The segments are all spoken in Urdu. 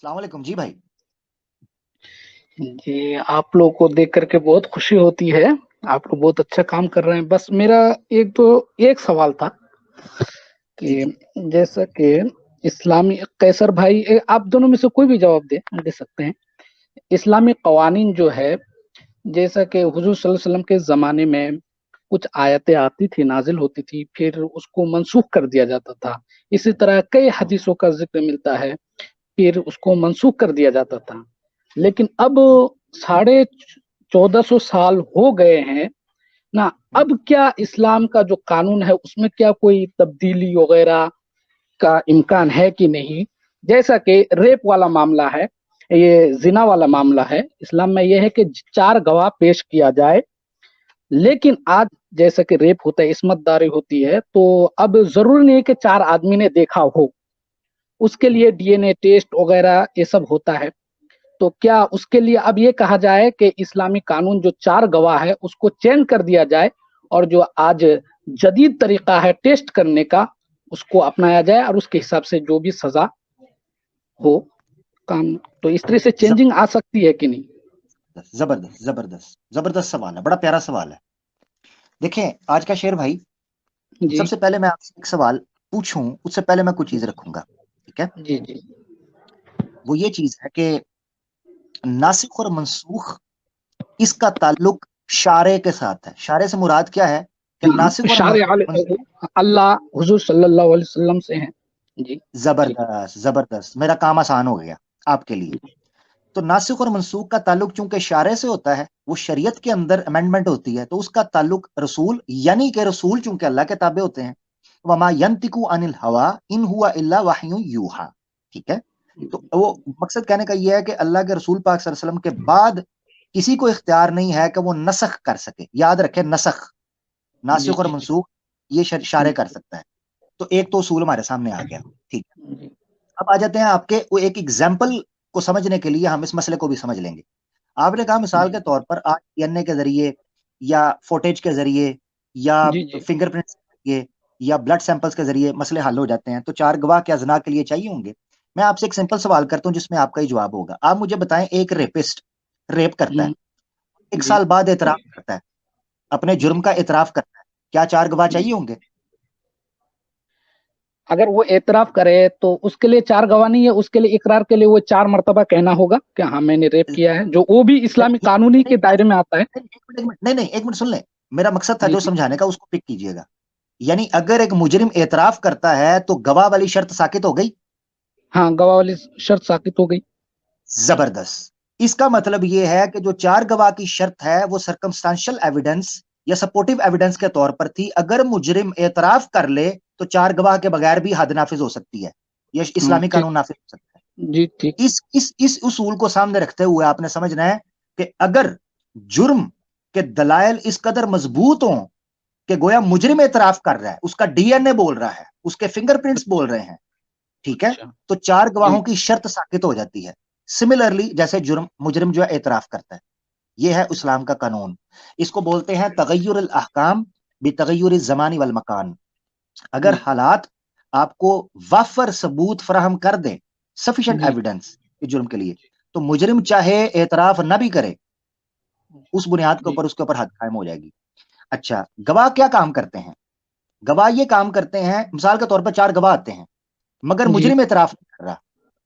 السلام علیکم جی بھائی. جی آپ لوگ کو دیکھ کر کے بہت خوشی ہوتی ہے. آپ لوگ بہت اچھا کام کر رہے ہیں. بس میرا ایک سوال تھا جی کہ جی. جیسا کہ اسلامی قیصر بھائی آپ دونوں میں سے کوئی بھی جواب دے سکتے ہیں. اسلامی قوانین جو ہے جیسا کہ حضور صلی اللہ علیہ وسلم کے زمانے میں کچھ آیتیں آتی تھی، نازل ہوتی تھی، پھر اس کو منسوخ کر دیا جاتا تھا. اسی طرح کئی حدیثوں کا ذکر ملتا ہے، پھر اس کو منسوخ کر دیا جاتا تھا. لیکن اب 1450 سال ہو گئے ہیں نا. اب کیا اسلام کا جو قانون ہے اس میں کیا کوئی تبدیلی وغیرہ کا امکان ہے کہ نہیں؟ جیسا کہ ریپ والا معاملہ ہے، یہ زنا والا معاملہ ہے، اسلام میں یہ ہے کہ 4 گواہ پیش کیا جائے. لیکن آج جیسا کہ ریپ ہوتا ہے، عصمت داری ہوتی ہے، تو اب ضروری نہیں کہ 4 آدمی نے دیکھا ہو، اس کے لیے ڈی این اے ٹیسٹ وغیرہ یہ سب ہوتا ہے. تو کیا اس کے لیے اب یہ کہا جائے کہ اسلامی قانون جو 4 گواہ ہے اس کو چینج کر دیا جائے اور جو آج جدید طریقہ ہے ٹیسٹ کرنے کا اس کو اپنایا جائے اور اس کے حساب سے جو بھی سزا ہو کام. تو اس طرح سے چینجنگ آ سکتی ہے کہ نہیں؟ زبردست زبردست زبردست سوال ہے، بڑا پیارا سوال ہے. دیکھیں آج کا شعر بھائی، جی سب سے پہلے میں آپ سے ایک سوال پوچھوں اس سے پہلے میں کچھ چیز رکھوں گا. ٹھیک ہے؟ جی جی وہ یہ چیز ہے کہ ناسخ اور منسوخ اس کا تعلق شارع کے ساتھ ہے. شارع سے مراد کیا ہے کہ ناسخ اور شارع منسوخ. اللہ حضور صلی اللہ علیہ وسلم سے ہیں. جی ٹھیک. زبردست زبردست، میرا کام آسان ہو گیا آپ کے لیے. تو ناسخ اور منسوخ کا تعلق چونکہ شارع سے ہوتا ہے، وہ شریعت کے اندر امینڈمنٹ ہوتی ہے، تو اس کا تعلق رسول، یعنی کہ رسول چونکہ اللہ کے تابع ہوتے ہیں. وما ينطق عن الهوى ان هو الا وحی یوحى. ٹھیک ہے؟ تو وہ مقصد کہنے کا یہ ہے کہ اللہ کے رسول پاک صلی اللہ علیہ وسلم کے بعد کسی کو اختیار نہیں ہے کہ وہ نسخ کر سکے. یاد رکھے، نسخ، جی ناسخ اور جی منسوخ یہ شارع کر سکتا ہے. تو ایک تو اصول ہمارے سامنے آ گیا. ٹھیک ہے، جی اب آ جاتے ہیں آپ کے وہ ایک ایگزامپل کو سمجھنے کے لیے ہم اس مسئلے کو بھی سمجھ لیں گے. آپ نے کہا مثال کے طور پر آج ڈی این اے کے ذریعے یا فوٹیج کے ذریعے یا جی جی فنگر پرنٹس کے ذریعے یا بلڈ سیمپلز کے ذریعے مسئلے حل ہو جاتے ہیں. تو 4 گواہ کیا زنا کے لیے چاہیے ہوں گے؟ میں آپ سے ایک سمپل سوال کرتا ہوں جس میں آپ کا ہی جواب ہوگا. آپ مجھے بتائیں، ایک ریپسٹ ریپ کرتا ہے، ایک جی. سال بعد اعتراف کرتا ہے، اپنے جی جرم کا اعتراف کرتا ہے، کیا 4 گواہ جی. چاہیے ہوں گے؟ اگر وہ اعتراف کرے تو اس کے لیے 4 گواہ نہیں ہے، اس کے لیے اقرار کے لیے وہ 4 مرتبہ کہنا ہوگا کہ ہاں میں نے ریپ کیا ہے، جو وہ بھی اسلامی قانونی کے دائرے میں آتا ہے. نہیں نہیں، ایک منٹ سن لیں. میرا مقصد تھا جی جو جی. سمجھانے کا، اس کو پک کیجئے گا. یعنی اگر ایک مجرم اعتراف کرتا ہے تو گواہ والی شرط ساقط ہو گئی. ہاں گواہ والی شرط ساقط ہو گئی. زبردست. اس کا مطلب یہ ہے کہ جو 4 گواہ کی شرط ہے وہ سرکمسٹانشل ایویڈنس یا سپورٹیو ایویڈنس کے طور پر تھی. اگر مجرم اعتراف کر لے تو 4 گواہ کے بغیر بھی حد نافذ ہو سکتی ہے، یہ ہاں اسلامی ٹھیک. قانون نافذ ہو سکتا ہے. جی ٹھیک. اس اصول کو سامنے رکھتے ہوئے آپ نے سمجھنا ہے کہ اگر جرم کے دلائل اس قدر مضبوط ہوں کہ گویا مجرم اعتراف کر رہا ہے، اس کا ڈی این اے بول رہا ہے، اس کے فنگر پرنٹس بول رہے ہیں، ٹھیک ہے، اچھا. تو 4 جی گواہوں کی شرط ساقط ہو جاتی ہے. سملرلی جیسے مجرم جو ہے اعتراف کرتا ہے. یہ ہے اسلام کا قانون. اس کو بولتے ہیں تغیر الاحکام بتغیر الزمان والمکان. اگر حالات آپ کو وافر ثبوت فراہم کر دیں، سفیشنٹ جی ایویڈنس جرم کے لیے، تو مجرم چاہے اعتراف نہ بھی کرے، اس بنیاد کے جی اوپر اس کے اوپر حد قائم ہو جائے گی. اچھا، گواہ کیا کام کرتے ہیں؟ گواہ یہ کام کرتے ہیں، مثال کے طور پر 4 گواہ آتے ہیں مگر جی. مجرم اعتراف نہیں کر رہا،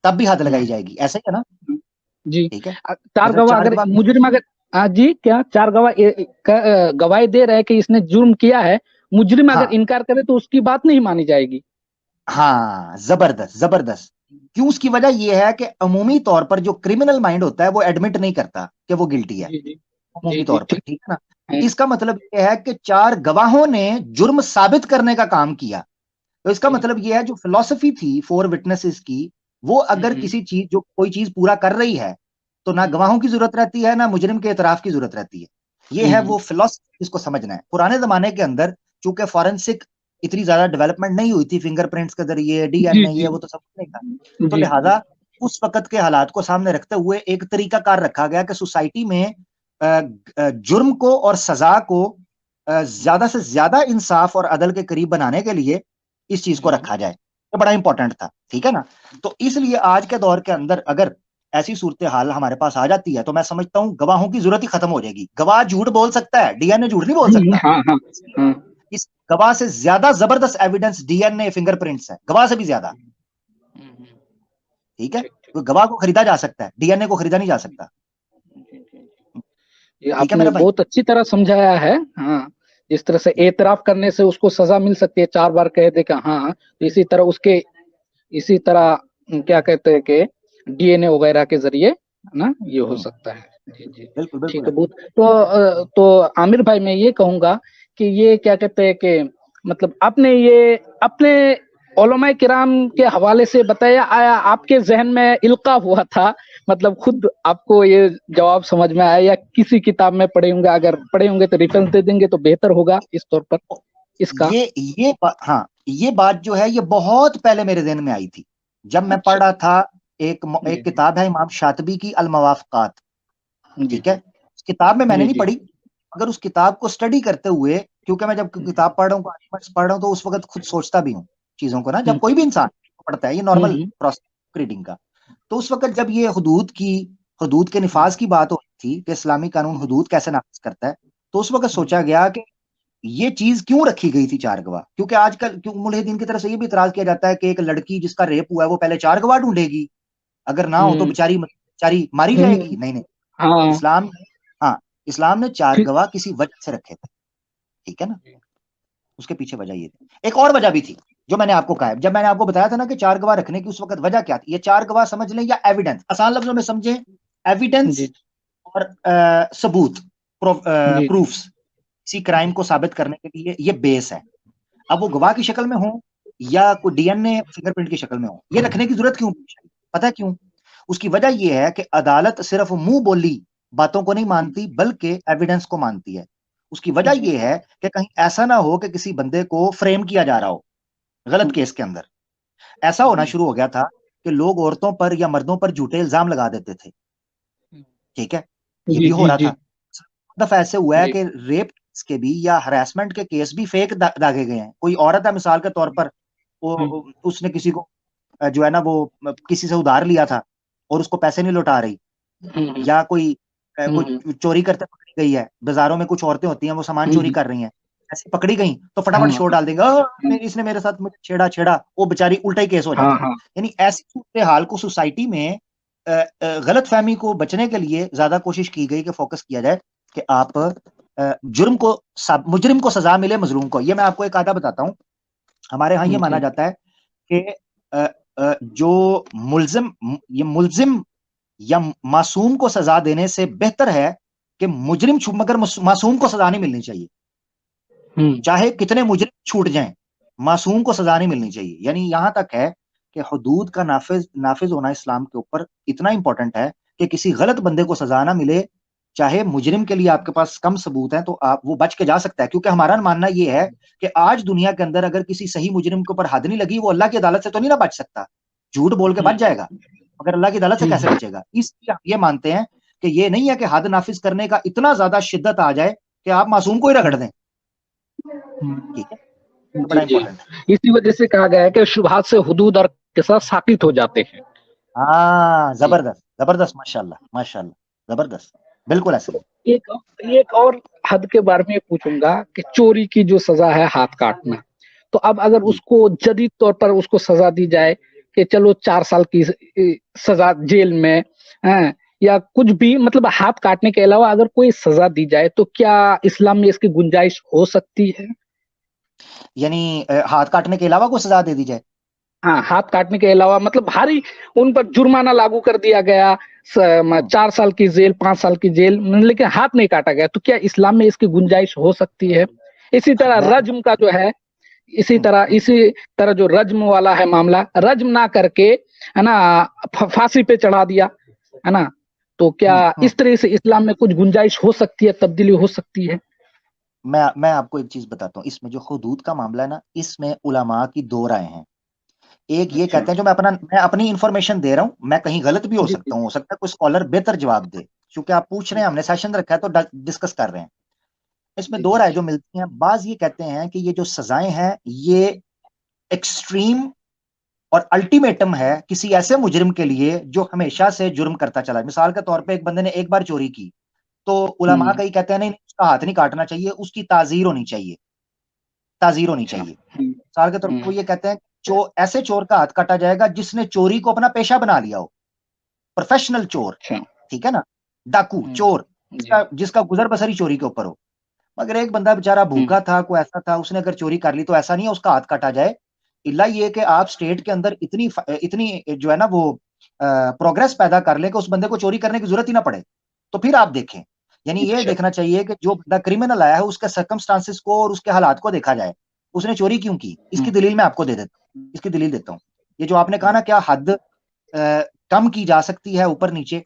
تب بھی حد ہاں. لگائی جائے گی. ایسا ہی ہے نا؟ جی. ٹھیک ہے. چار اگر گواہ چار اگر گواہ مجرم اگر جی کیا 4 گواہ گواہی دے رہے کہ اس نے جرم کیا ہے، مجرم ہاں اگر انکار کرے تو اس کی بات نہیں مانی جائے گی. ہاں، زبردست زبردست. کیوں؟ اس کی وجہ یہ ہے کہ عمومی طور پر جو کرمنل مائنڈ ہوتا ہے وہ ایڈمٹ نہیں کرتا کہ وہ گلٹی ہے، جی جی جی عمومی جی طور پر. ٹھیک ٹھیک ہے نا؟ ہے. اس کا مطلب یہ ہے کہ 4 گواہوں نے جرم ثابت کرنے کا کام کیا. تو اس کا جی. مطلب یہ ہے جو فلسفی تھی 4 وٹنسز کی، وہ اگر کسی چیز جو کوئی چیز پورا کر رہی ہے تو نہ گواہوں کی ضرورت رہتی ہے نہ مجرم کے اعتراف کی ضرورت رہتی ہے. یہ ہے وہ فلسفی، اس کو سمجھنا ہے. پرانے زمانے کے اندر چونکہ فورنسک اتنی زیادہ ڈیولپمنٹ نہیں ہوئی تھی، فنگر پرنٹس کے ذریعے ڈی این جی اے جی یہ وہ تو سب نہیں تھا، تو جی لہذا اس وقت کے حالات کو سامنے رکھتے ہوئے ایک طریقہ کار رکھا گیا کہ سوسائٹی میں جرم کو اور سزا کو زیادہ سے زیادہ انصاف اور عدل کے قریب بنانے کے لیے اس چیز کو رکھا جائے. یہ بڑا امپورٹنٹ تھا، ٹھیک ہے نا. تو اس لیے آج کے دور کے اندر اگر ایسی صورتحال ہمارے پاس آ جاتی ہے تو میں سمجھتا ہوں گواہوں کی ضرورت ہی ختم ہو جائے گی. گواہ جھوٹ بول سکتا ہے، ڈی این اے جھوٹ نہیں بول سکتا. ہاں ہاں ہاں. اس گواہ سے زیادہ زبردست evidence D N a finger prints ہے، گواہ سے بھی زیادہ. ٹھیک ہے، گواہ کو خریدا جا سکتا ہے، ڈی این اے کو خریدا نہیں جا سکتا. یہ ٹھیک آپ ہے نے میرے بھائی. بہت اچھی طرح سمجھایا ہے. ہاں، جس طرح سے اعتراف کرنے سے اس کو سزا مل سکتی ہے، 4 بار کہہ دے کہ ہاں، اسی طرح اس کے اسی طرح کیا کہتے ہیں کہ ڈی این اے وغیرہ کے ذریعے نا یہ ہو سکتا ہے. جی جی بالکل ٹھیک بالکل. ہے. بہت تو عامر بھائی میں یہ کہوں گا کہ یہ کیا کہتے ہیں کہ مطلب آپ نے یہ اپنے علماء کرام کے حوالے سے بتایا، آیا آپ کے ذہن میں القاء ہوا تھا، مطلب خود آپ کو یہ جواب سمجھ میں آیا یا کسی کتاب میں پڑھے ہوں گے؟ اگر پڑھے ہوں گے تو ریفرنس دے دیں گے تو بہتر ہوگا اس طور پر اس کا. ہاں، یہ بات جو ہے یہ بہت پہلے میرے ذہن میں آئی تھی جب میں پڑھ رہا تھا. ایک کتاب ہے امام شاطبی کی الموافقات، ٹھیک ہے. اس کتاب میں نے نہیں پڑھی، اگر اس کتاب کو اسٹڈی کرتے ہوئے، کیونکہ میں جب کتاب پڑھ رہا ہوں تو اس وقت خود سوچتا بھی ہوں چیزوں کو نا، جب کوئی بھی انسان پڑھتا ہے، یہ نارمل پروسیس ریڈنگ کا. تو اس وقت جب یہ حدود کے نفاذ کی بات ہو رہی تھی کہ اسلامی قانون حدود کیسے نافذ کرتا ہے، تو اس وقت سوچا گیا کہ یہ چیز کیوں رکھی گئی تھی 4 گواہ. کیونکہ آج کل ملحدین کی طرف سے یہ بھی اعتراض کیا جاتا ہے کہ ایک لڑکی جس کا ریپ ہوا ہے وہ پہلے 4 گواہ ڈھونڈے گی، اگر نہ ہو تو بیچاری ماری جائے گی. نہیں، اسلام نے 4 گواہ کسی وجہ سے رکھے تھے، ٹھیک ہے نا. اس کے پیچھے وجہ یہ تھی. ایک اور وجہ بھی تھی جو میں نے آپ کو کہا ہے، جب میں نے آپ کو بتایا تھا نا کہ 4 گواہ رکھنے کی اس وقت وجہ کیا تھی. یہ 4 گواہ سمجھ لیں یا ایویڈنس، آسان لفظوں میں سمجھیں، ایویڈنس اور ثبوت، پروفس کسی کرائم کو ثابت کرنے کے لیے یہ بیس ہے. اب وہ گواہ کی شکل میں ہوں یا کوئی D N a finger print کی شکل میں ہوں، یہ رکھنے کی ضرورت کیوں پیش آئی؟ پتہ کیوں؟ اس کی وجہ یہ ہے کہ عدالت صرف منہ بولی باتوں کو نہیں مانتی بلکہ ایویڈنس کو مانتی ہے. اس کی وجہ یہ ہے کہ کہیں ایسا نہ ہو کہ کسی بندے کو فریم کیا جا رہا ہو غلط کیس کے اندر. ایسا ہونا شروع ہو گیا تھا کہ لوگ عورتوں پر یا مردوں پر جھوٹے الزام لگا دیتے تھے، ٹھیک ہے، یہ بھی ہو رہا تھا. دفعہ ایسے ہوا ہے کہ ریپ کے بھی یا ہراسمنٹ کے کیس بھی فیک داغے گئے ہیں. کوئی عورت ہے مثال کے طور پر، اس نے کسی کو جو ہے نا وہ کسی سے ادھار لیا تھا اور اس کو پیسے نہیں لوٹا رہی، یا کوئی چوری کرتے پکڑی گئی ہے. بازاروں میں کچھ عورتیں ہوتی ہیں وہ سامان چوری کر رہی ہیں، ایسے پکڑی گئیں تو فٹافٹ شو ڈال دیں گے اس نے میرے ساتھ چھیڑا، وہ بیچاری الٹا ہی کیس ہو جاتا ہے. یعنی ایسی صورتحال کو سوسائٹی میں غلط فہمی کو بچنے کے لیے زیادہ کوشش کی گئی کہ فوکس کیا جائے کہ آپ مجرم کو سزا ملے مظلوم کو. یہ میں آپ کو ایک آدھا بتاتا ہوں. ہمارے ہاں یہ مانا جاتا ہے کہ جو ملزم یا معصوم کو سزا دینے سے بہتر ہے کہ مجرم مگر معصوم کو سزا نہیں ملنی چاہیے. چاہے کتنے مجرم چھوٹ جائیں، معصوم کو سزا نہیں ملنی چاہیے. یعنی یہاں تک ہے کہ حدود کا نافذ ہونا اسلام کے اوپر اتنا امپورٹنٹ ہے کہ کسی غلط بندے کو سزا نہ ملے، چاہے مجرم کے لیے آپ کے پاس کم ثبوت ہیں تو آپ وہ بچ کے جا سکتا ہے. کیونکہ ہمارا ماننا یہ ہے کہ آج دنیا کے اندر اگر کسی صحیح مجرم کے اوپر حد نہیں لگی، وہ اللہ کی عدالت سے تو نہیں نہ بچ سکتا. جھوٹ بول کے بچ جائے گا مگر اللہ کی عدالت سے کیسے بچے گا؟ اس لیے ہم یہ مانتے ہیں کہ یہ نہیں ہے کہ حد نافذ کرنے کا اتنا زیادہ شدت آ جائے کہ آپ معصوم کو ہی رگڑ دیں. ٹھیک ہے، بڑا امپورٹنٹ ہے. اسی وجہ سے کہا گیا ہے کہ شبہات سے حدود اور قصاص ثابت ہو جاتے ہیں. ہاں، زبردست، ماشاءاللہ، زبردست، بالکل ایسے ہی. ایک اور حد کے بارے میں پوچھوں گا کہ چوری کی جو سزا ہے ہاتھ کاٹنا، تو اب اگر اس کو جدید طور پر اس کو سزا دی جائے کہ چلو 4 سال کی سزا جیل میں یا کچھ بھی، مطلب ہاتھ کاٹنے کے علاوہ اگر کوئی سزا دی جائے تو کیا اسلام میں اس کی گنجائش ہو سکتی ہے؟ یعنی ہاتھ کاٹنے کے علاوہ کوئی سزا دے دی جائے؟ ہاں، ہاتھ کاٹنے کے علاوہ مطلب بھاری ان پر جرمانہ لاگو کر دیا گیا، 4 سال کی جیل، 5 سال کی جیل، لیکن ہاتھ نہیں کاٹا گیا، تو کیا اسلام میں اس کی گنجائش ہو سکتی ہے؟ اسی طرح رجم کا جو ہے، اسی طرح جو رجم والا ہے معاملہ، رجم نہ کر کے ہے نا پھانسی پہ چڑھا دیا ہے نا، تو کیا اس طرح سے اسلام میں کچھ گنجائش ہو سکتی ہے، تبدیلی ہو سکتی ہے؟ میں آپ کو ایک چیز بتاتا ہوں. اس میں جو حدود کا معاملہ ہے نا، اس میں علماء کی 2 رائے ہیں. ایک یہ کہتے ہیں، جو میں اپنی انفارمیشن دے رہا ہوں، میں کہیں غلط بھی ہو سکتا ہوں، ہو سکتا ہے کوئی اسکالر بہتر جواب دے، کیونکہ آپ پوچھ رہے ہیں، ہم نے سیشن رکھا ہے تو ڈسکس کر رہے ہیں. اس میں 2 رائے جو ملتی ہیں. بعض یہ کہتے ہیں کہ یہ جو سزائیں ہیں یہ ایکسٹریم اور الٹیمیٹم ہے کسی ایسے مجرم کے لیے جو ہمیشہ سے جرم کرتا چلا. مثال کے طور پہ ایک بندے نے ایک بار چوری کی تو علماء کئی کہتے ہیں نہیں اس کا ہاتھ نہیں کاٹنا چاہیے, اس کی تعزیر ہونی چاہیے, تعزیر ہونی چاہیے. مثال کے طور پر وہ یہ کہتے ہیں ایسے چور کا ہاتھ کاٹا جائے گا جس نے چوری کو اپنا پیشہ بنا لیا ہو, پروفیشنل چور, ٹھیک ہے نا, ڈاکو چور جس کا گزر بسر ہی چوری کے اوپر ہو. مگر ایک بندہ بےچارا بھوکا تھا, کوئی ایسا تھا, اس نے اگر چوری کر لی تو ایسا نہیں ہے اس کا ہاتھ کاٹا جائے, اللہ یہ کہ آپ سٹیٹ کے اندر اتنی جو ہے نا وہ پروگرس پیدا کر لیں کہ اس بندے کو چوری کرنے کی ضرورت ہی نہ پڑے. تو پھر آپ دیکھیں, یعنی یہ دیکھنا چاہیے کہ جو بندہ کرمنل آیا ہے اس کے سرکمسٹانسز کو اور اس کے حالات کو دیکھا جائے, اس نے چوری کیوں کی, اس کی دلیل میں آپ کو دے دیتا ہوں, اس کی دلیل دیتا ہوں. یہ جو آپ نے کہا نا کیا حد کم کی جا سکتی ہے اوپر نیچے,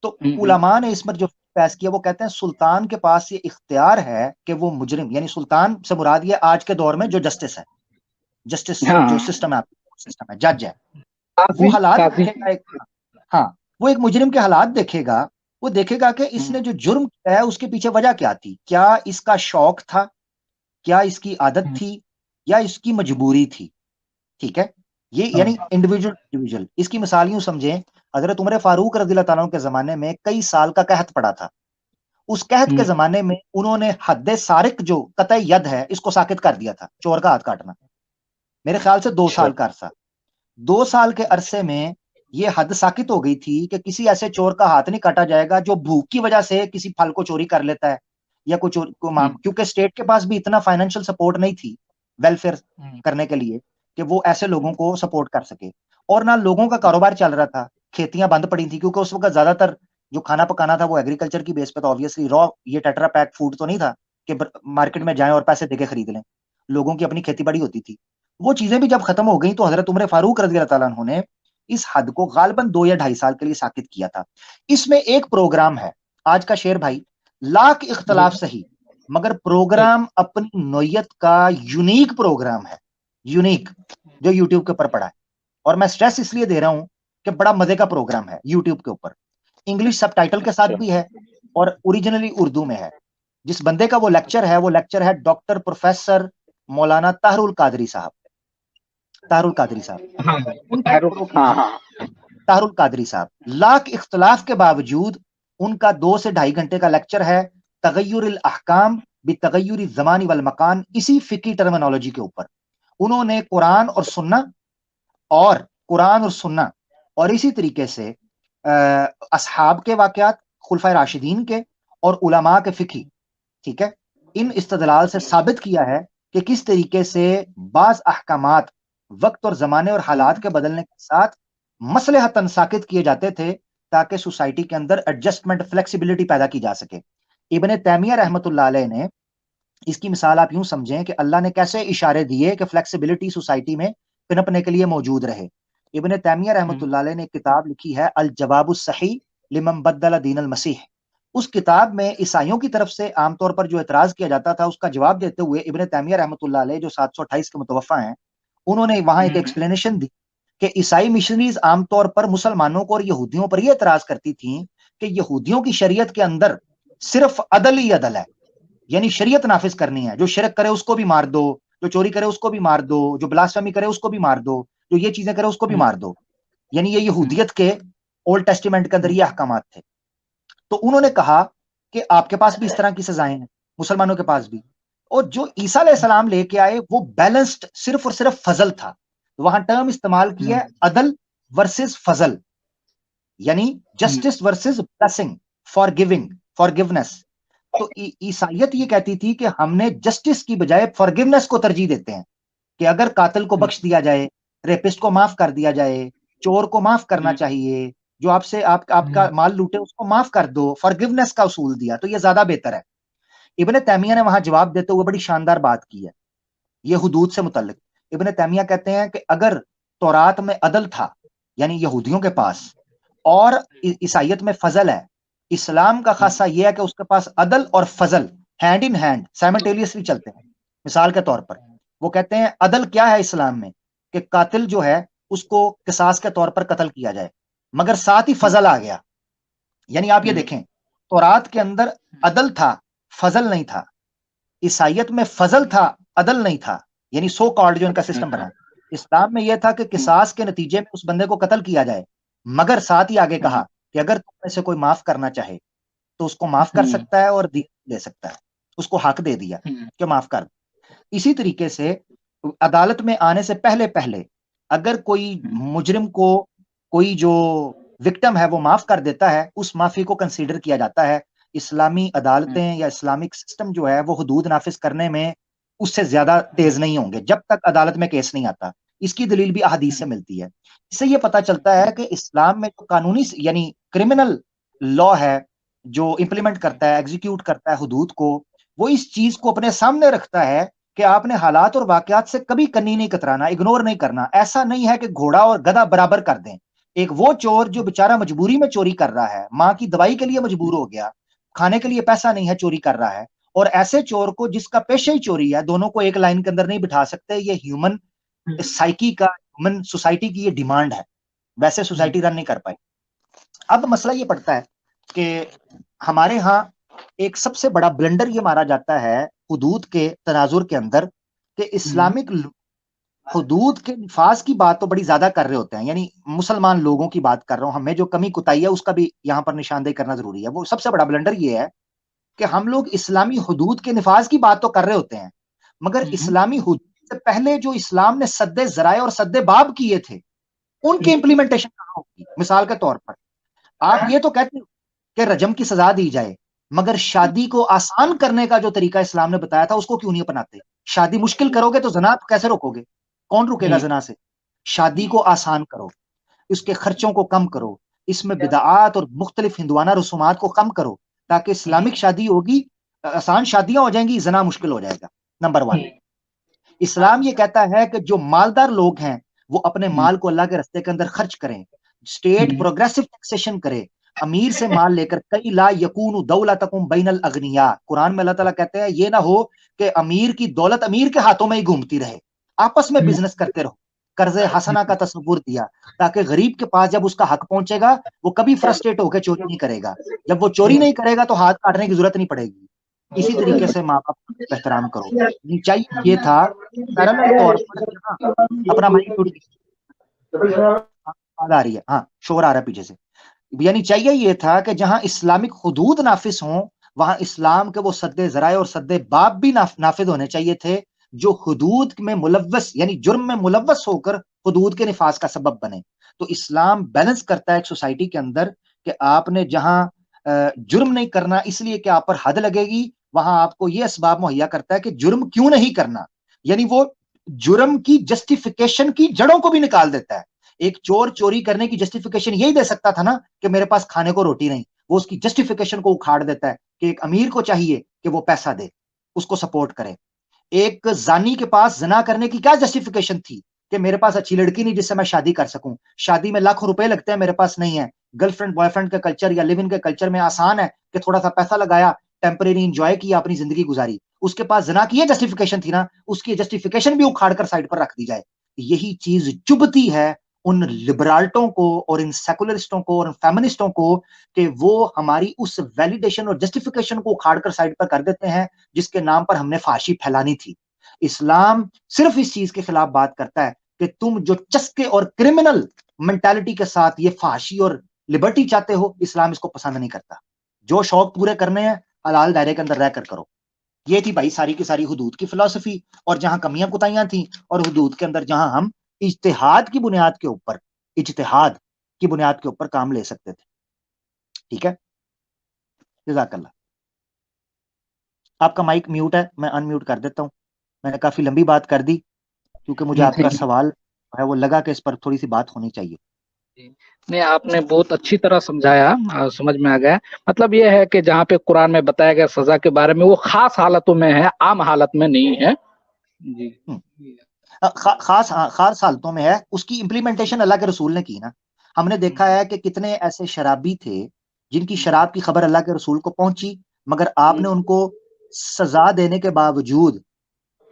تو علماء نے اس پر جو پیش کیا وہ کہتے ہیں سلطان کے پاس یہ اختیار ہے کہ وہ مجرم, یعنی سلطان سے مراد یہ آج کے دور میں جو جسٹس ہے, جسٹس جو سسٹم ہے, سسٹم ہے, جج ہے, وہ حالات دیکھے گا, ہاں وہ ایک مجرم کے حالات دیکھے گا, وہ دیکھے گا کہ اس نے جو جرم کیا ہے اس کے پیچھے وجہ کیا تھی, کیا اس کا شوق تھا, کیا اس کی عادت تھی, یا اس کی مجبوری تھی. ٹھیک ہے, یہ یعنی انڈیویجول. اس کی مثال یوں سمجھیں, حضرت عمر فاروق رضی اللہ تعالیٰ کے زمانے میں کئی سال کا قحط پڑا تھا. اس قحط کے زمانے میں انہوں نے حد سارق جو قطع ید ہے اس کو ساقط کر دیا تھا, چور کا ہاتھ کاٹنا, میرے خیال سے 2 سال کا عرصہ. 2 سال کے عرصے میں یہ حد ساقط ہو گئی تھی کہ کسی ایسے چور کا ہاتھ نہیں کاٹا جائے گا جو بھوک کی وجہ سے کسی پھل کو چوری کر لیتا ہے یا کوئی کیونکہ اسٹیٹ کے پاس بھی اتنا فائنینشل سپورٹ نہیں تھی ویلفیئر کرنے کے لیے کہ وہ ایسے لوگوں کو سپورٹ کر سکے, اور نہ لوگوں کا کاروبار چل رہا تھا, کھیتیاں بند پڑی تھی کیونکہ اس وقت زیادہ تر جو کھانا پکانا تھا وہ ایگریکلچر کی بیس پہ تھا, آبویسلی را یہ ٹیٹرا پیک فوڈ تو نہیں تھا کہ مارکیٹ میں جائیں اور پیسے دے کے خرید لیں, لوگوں کی اپنی کھیتی باڑی ہوتی تھی. وہ چیزیں بھی جب ختم ہو گئی تو حضرت عمر فاروق رضی اللہ تعالیٰ عنہ نے اس حد کو غالباً 2 یا 2.5 سال کے لیے ساقط کیا تھا. اس میں ایک پروگرام ہے, آج کا شعر بھائی, لاکھ اختلاف صحیح مگر پروگرام اپنی نوعیت کا یونیک پروگرام ہے, یونیک, جو یوٹیوب کے اوپر پڑا ہے. اور میں سٹریس اس لیے دے رہا ہوں کہ بڑا مزے کا پروگرام ہے یوٹیوب کے اوپر, انگلش سب ٹائٹل کے ساتھ بھی ہے اور اوریجنلی اردو میں ہے. جس بندے کا وہ لیکچر ہے ڈاکٹر پروفیسر مولانا طاہر القادری صاحب, طاہر القادری صاحب, طاہر القادری صاحب. لاکھ اختلاف کے باوجود ان کا 2 سے 2.5 گھنٹے کا لیکچر ہے تغیر الاحکام بتغیر الزمان والمکان, اسی فقہی ٹرمینالوجی کے اوپر. انہوں نے قرآن اور سننا اور اسی طریقے سے اصحاب کے واقعات, خلفائے راشدین کے اور علماء کے فقہی, ٹھیک ہے, ان استدلال سے ثابت کیا ہے کہ کس طریقے سے بعض احکامات وقت اور زمانے اور حالات کے بدلنے کے ساتھ مصلحتاً ساقط کیے جاتے تھے تاکہ سوسائٹی کے اندر ایڈجسٹمنٹ, فلیکسیبلٹی پیدا کی جا سکے. ابن تیمیہ رحمۃ اللہ علیہ نے اس کی مثال آپ یوں سمجھیں کہ اللہ نے کیسے اشارے دیے کہ فلیکسیبلٹی سوسائٹی میں پنپنے کے لیے موجود رہے. ابن تیمیہ رحمۃ اللہ علیہ نے ایک کتاب لکھی ہے الجواب الصحیح لمن بدل دین المسیح. اس کتاب میں عیسائیوں کی طرف سے عام طور پر جو اعتراض کیا جاتا تھا اس کا جواب دیتے ہوئے ابن تیمیہ رحمۃ اللہ علیہ جو 728 کے متوفہ ہیں, انہوں نے وہاں ایک ایکسپلینیشن دی کہ عیسائی مشنریز عام طور پر مسلمانوں کو اور یہودیوں پر یہ اعتراض کرتی تھیں کہ یہودیوں کی شریعت کے اندر صرف عدل ہی عدل ہے, یعنی شریعت نافذ کرنی ہے, جو شرک کرے اس کو بھی مار دو, جو چوری کرے اس کو بھی مار دو, جو بلاسفیمی کرے اس کو بھی مار دو, جو یہ چیزیں کرے اس کو بھی مار دو. یعنی یہ یہودیت کے اولڈ ٹیسٹیمنٹ کے اندر یہ احکامات تھے. تو انہوں نے کہا کہ آپ کے پاس بھی اس طرح کی سزائیں ہیں, مسلمانوں کے پاس بھی, اور جو عیسیٰ علیہ السلام لے کے آئے وہ بیلنسڈ صرف اور صرف فضل تھا. وہاں ٹرم استعمال کیا ہے عدل ورسز فضل, یعنی جسٹس ورسز بلیسنگ, فارگیونیس. تو عیسائیت یہ کہتی تھی کہ ہم نے جسٹس کی بجائے فارگیونیس کو ترجیح دیتے ہیں کہ اگر قاتل کو بخش دیا جائے, ریپسٹ کو معاف کر دیا جائے, چور کو معاف کرنا چاہیے, جو آپ سے آپ کا مال لوٹے اس کو معاف کر دو, فارگیونیس کا اصول دیا, تو یہ زیادہ بہتر ہے. ابن تیمیہ نے وہاں جواب دیتے ہوئے بڑی شاندار بات کی ہے یہ حدود سے متعلق. ابن تیمیہ کہتے ہیں کہ اگر تورات میں عدل تھا یعنی یہودیوں کے پاس, اور عیسائیت میں فضل ہے, اسلام کا خاصہ یہ ہے کہ اس کے پاس عدل اور فضل ہینڈ ان ہینڈ سائملٹینیسلی چلتے ہیں. مثال کے طور پر وہ کہتے ہیں عدل کیا ہے اسلام میں کہ قاتل جو ہے اس کو قصاص کے طور پر قتل کیا جائے, مگر ساتھ ہی فضل آ گیا. یعنی آپ یہ دیکھیں تورات کے اندر عدل تھا, فضل نہیں تھا. عیسائیت میں فضل تھا, عدل نہیں تھا, یعنی سو کالڈ جو ان کا سسٹم بنا. اسلام میں یہ تھا کہ قصاص کے نتیجے میں اس بندے کو قتل کیا جائے، مگر ساتھ ہی آگے کہا کہ اگر تم میں سے کوئی معاف کرنا چاہے تو اس کو معاف کر سکتا ہے اور دے سکتا ہے، اس کو حق دے دیا کہ معاف کر دے۔ اسی طریقے سے عدالت میں آنے سے پہلے اگر کوئی مجرم کو کوئی جو وکٹم ہے وہ معاف کر دیتا ہے، اس معافی کو کنسیڈر کیا جاتا ہے۔ اسلامی عدالتیں یا اسلامک سسٹم جو ہے وہ حدود نافذ کرنے میں اس سے زیادہ تیز نہیں ہوں گے جب تک عدالت میں کیس نہیں آتا۔ اس کی دلیل بھی احادیث سے ملتی ہے۔ اس سے یہ پتا چلتا ہے کہ اسلام میں جو قانونی یعنی کرمنل لا ہے جو امپلیمنٹ کرتا ہے، ایگزیکیوٹ کرتا ہے حدود کو، وہ اس چیز کو اپنے سامنے رکھتا ہے کہ آپ نے حالات اور واقعات سے کبھی کنی نہیں کترانا، اگنور نہیں کرنا۔ ایسا نہیں ہے کہ گھوڑا اور گدھا برابر کر دیں۔ ایک وہ چور جو بیچارہ مجبوری میں چوری کر رہا ہے، ماں کی دوائی کے لیے مجبور ہو گیا، کھانے کے لیے پیسہ نہیں ہے، چوری کر رہا ہے، اور ایسے چور کو جس کا پیشہ ہی چوری ہے، دونوں کو ایک لائن کے اندر نہیں بٹھا سکتے۔ یہ ہیومن سائیکی کا، ہیومن سوسائٹی کی یہ ڈیمانڈ ہے، ویسے سوسائٹی رن نہیں کر پائی۔ اب مسئلہ یہ پڑتا ہے کہ ہمارے ہاں ایک سب سے بڑا بلنڈر یہ مارا جاتا ہے حدود کے تناظر کے اندر کہ اسلامک حدود کے نفاذ کی بات تو بڑی زیادہ کر رہے ہوتے ہیں، یعنی مسلمان لوگوں کی بات کر رہا ہوں، ہمیں جو کمی کوتاہی ہے اس کا بھی یہاں پر نشاندہی کرنا ضروری ہے۔ وہ سب سے بڑا بلنڈر یہ ہے کہ ہم لوگ اسلامی حدود کے نفاذ کی بات تو کر رہے ہوتے ہیں، مگر اسلامی حدود سے پہلے جو اسلام نے سد ذرائع اور سد باب کیے تھے ان کی امپلیمنٹیشن کہاں ہوگی؟ مثال کے طور پر آپ یہ تو کہتے ہو کہ رجم کی سزا دی جائے، مگر شادی کو آسان کرنے کا جو طریقہ اسلام نے بتایا تھا اس کو کیوں نہیں اپناتے؟ شادی مشکل کرو گے تو زنا کیسے روکو گے؟ کون رکے گا زنا سے؟ شادی کو آسان کرو، اس کے خرچوں کو کم کرو، اس میں بدعات اور مختلف ہندوانہ رسومات کو کم کرو، تاکہ اسلامک شادی ہوگی، آسان شادیاں ہو جائیں گی، زنا مشکل ہو جائے گا۔ نمبر 1، اسلام یہ کہتا ہے کہ جو مالدار لوگ ہیں وہ اپنے مال کو اللہ کے رستے کے اندر خرچ کریں، اسٹیٹ پروگریسو ٹیکسیشن کرے، امیر سے مال لے کر، کئی لا یکون دولتکم بین الاغنیاء، قرآن میں اللہ تعالیٰ کہتے ہیں یہ نہ ہو کہ امیر کی دولت امیر کے ہاتھوں میں ہی گھومتی رہے، آپس میں بزنس کرتے رہو۔ قرض حسنہ کا تصور دیا تاکہ غریب کے پاس جب اس کا حق پہنچے گا وہ کبھی فرسٹریٹ ہو کے چوری نہیں کرے گا، جب وہ چوری نہیں کرے گا تو ہاتھ کاٹنے کی ضرورت نہیں پڑے گی۔ اسی طریقے سے ماں باپ کا احترام کرو۔ چاہیے یہ تھا پیرالل طور پر جہاں اپنا مائک آ رہی ہے، ہاں شور آ رہا ہے پیچھے سے، یعنی چاہیے یہ تھا کہ جہاں اسلامک حدود نافذ ہوں وہاں اسلام کے وہ سد ذرائع اور سد باب بھی نافذ ہونے چاہیے تھے جو حدود میں ملوث یعنی جرم میں ملوث ہو کر حدود کے نفاذ کا سبب بنے۔ تو اسلام بیلنس کرتا ہے ایک سوسائٹی کے اندر کہ آپ نے جہاں جرم نہیں کرنا اس لیے کہ آپ پر حد لگے گی، وہاں آپ کو یہ اسباب مہیا کرتا ہے کہ جرم کیوں نہیں کرنا، یعنی وہ جرم کی جسٹیفیکیشن کی جڑوں کو بھی نکال دیتا ہے۔ ایک چور چوری کرنے کی جسٹیفیکیشن یہی دے سکتا تھا نا کہ میرے پاس کھانے کو روٹی نہیں، وہ اس کی جسٹیفیکیشن کو اکھاڑ دیتا ہے کہ ایک امیر کو چاہیے کہ وہ پیسہ دے، اس کو سپورٹ کرے۔ ایک زانی کے پاس زنا کرنے کی کیا جسٹیفیکیشن تھی کہ میرے پاس اچھی لڑکی نہیں جس سے میں شادی کر سکوں، شادی میں لاکھوں روپے لگتے ہیں، میرے پاس نہیں ہے۔ گرل فرینڈ بوائے فرینڈ کا کلچر یا لیو ان کے کلچر میں آسان ہے کہ تھوڑا سا پیسہ لگایا، ٹیمپریری انجوائے کیا، اپنی زندگی گزاری۔ اس کے پاس زنا کی یہ جسٹیفیکیشن تھی نا، اس کی جسٹیفیکیشن بھی اکھاڑ کر سائڈ پر رکھ دی جائے۔ یہی چیز چبھتی ہے ان لبرالٹوں کو اور ان سیکولرسٹوں کو اور ان فیمنسٹوں کو کہ وہ ہماری اس ویلیڈیشن اور جسٹیفیکیشن کو اکھاڑ کر سائڈ پر کر دیتے ہیں جس کے نام پر ہم نے فحاشی پھیلانی تھی۔ اسلام صرف اس چیز کے خلاف بات کرتا ہے کہ تم جو چسکے اور کرمنل مینٹالٹی کے ساتھ یہ فحاشی اور لبرٹی چاہتے ہو، اسلام اس کو پسند نہیں کرتا۔ جو شوق پورے کرنے ہیں حلال دائرے کے اندر رہ کر کرو۔ یہ تھی بھائی ساری کی ساری حدود کی فلسفی، اور جہاں کمیاں کوتاہیاں تھیں اور حدود کے اندر جہاں ہم اجتہاد کی بنیاد کے اوپر کام لے سکتے تھے۔ ٹھیک ہے، جزاک اللہ۔ آپ کا مائک میوٹ ہے، میں ان میوٹ کر دیتا ہوں۔ میں نے کافی لمبی بات کر دی کیونکہ مجھے آپ کا سوال ہے وہ لگا کہ اس پر تھوڑی سی بات ہونی چاہیے۔ نہیں، آپ نے بہت اچھی طرح سمجھایا، سمجھ میں آ گیا۔ مطلب یہ ہے کہ جہاں پہ قرآن میں بتایا گیا سزا کے بارے میں وہ خاص حالتوں میں ہے، عام حالت میں نہیں ہے۔ جی، خاص حالتوں میں ہے، اس کی امپلیمنٹیشن اللہ کے رسول نے کی نا۔ ہم نے دیکھا ہے کہ کتنے ایسے شرابی تھے جن کی شراب کی خبر اللہ کے رسول کو پہنچی، مگر آپ نے ان کو سزا دینے کے باوجود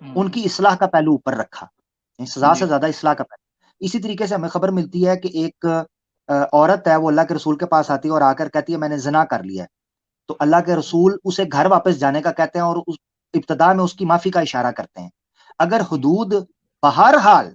ان کی اصلاح کا پہلو اوپر رکھا، سزا سے زیادہ اصلاح کا پہلو۔ اسی طریقے سے ہمیں خبر ملتی ہے کہ ایک عورت ہے وہ اللہ کے رسول کے پاس آتی ہے اور آ کر کہتی ہے میں نے زنا کر لیا ہے، تو اللہ کے رسول اسے گھر واپس جانے کا کہتے ہیں اور ابتدا میں اس کی معافی کا اشارہ کرتے ہیں۔ اگر حدود بہرحال